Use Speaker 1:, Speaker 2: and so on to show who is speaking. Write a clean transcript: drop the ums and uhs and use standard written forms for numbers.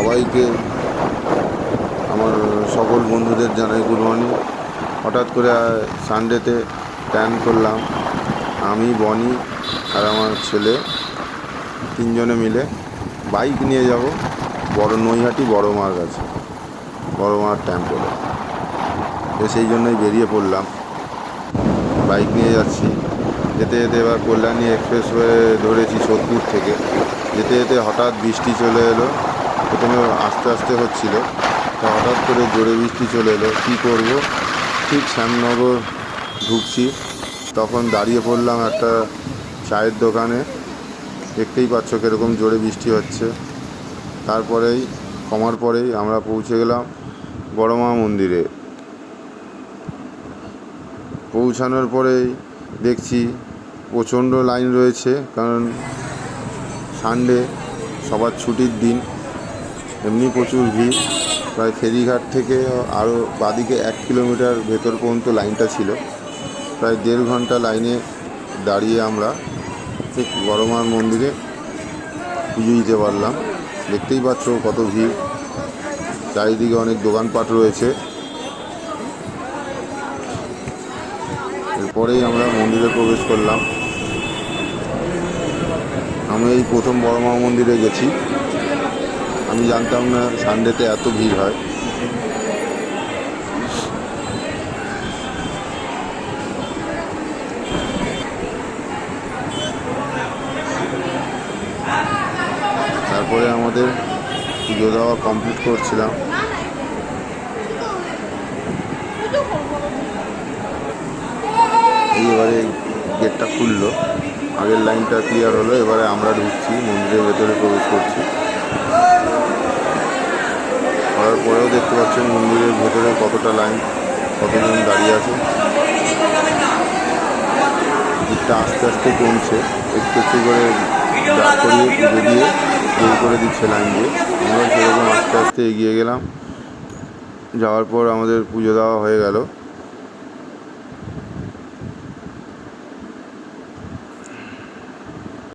Speaker 1: সবাইকে আমার সকল বন্ধুদের জানাই গুড মর্নিং। হঠাৎ করে সানডেতে প্ল্যান করলাম, আমি, বনি আর আমার ছেলে তিনজনে মিলে বাইক নিয়ে যাব নৈহাটি বড় মার কাছে, বড় মার টেম্পলে। তো সেই জন্যই বেরিয়ে পড়লাম, বাইক নিয়ে যাচ্ছি। যেতে যেতে এবার কল্যাণী এক্সপ্রেসওয়ে ধরেছি সোদপুর থেকে। যেতে যেতে হঠাৎ বৃষ্টি চলে এলো। প্রথমে আস্তে আস্তে হচ্ছিল, তা হঠাৎ করে জোরে বৃষ্টি চলে এলো। কী করব, ঠিক শ্যামনগর ঢুকছি, তখন দাঁড়িয়ে পড়লাম একটা চায়ের দোকানে। দেখতেই পাচ্ছ কীরকম জোরে বৃষ্টি হচ্ছে। তারপরেই কমার পরেই আমরা পৌঁছে গেলাম বড় মা মন্দিরে। পৌঁছানোর পরেই দেখছি প্রচণ্ড লাইন রয়েছে, কারণ সানডে, সবার ছুটির দিন, এমনি প্রচুর ভিড়। প্রায় ফেরিঘাট থেকে আরও বাদিকে 1 কিলোমিটার ভেতর পর্যন্ত লাইনটা ছিল। প্রায় 1.5 ঘন্টা লাইনে দাঁড়িয়ে আমরা ঠিক বড় মার মন্দিরে পুজো দিতে পারলাম। দেখতেই পাচ্ছ কত ভিড়, চারিদিকে অনেক দোকানপাট রয়েছে। এরপরেই আমরা মন্দিরে প্রবেশ করলাম। আমি এই প্রথম বড় মা মন্দিরে গেছি, আমি জানতাম না সানডেতে এত ভিড় হয়। তারপরে আমাদের পুজো দেওয়া কমপ্লিট করছিলাম। এবারে গেটটা খুললো, আগের লাইনটা ক্লিয়ার হলো। এবারে আমরা ঢুকছি, মন্দিরের ভেতরে প্রবেশ করছি। করার পরেও দেখতে পাচ্ছেন মন্দিরের ভেতরে কতটা লাইন, কতজন দাঁড়িয়ে আছে। ভিড়টা আস্তে আস্তে কমছে, একটু একটু করে দাঁড় করিয়ে পুজো দিয়ে বের করে দিচ্ছে লাইন দিয়ে। আমরা সেরকম আস্তে আস্তে এগিয়ে গেলাম। যাওয়ার পর আমাদের পুজো দেওয়া হয়ে গেল।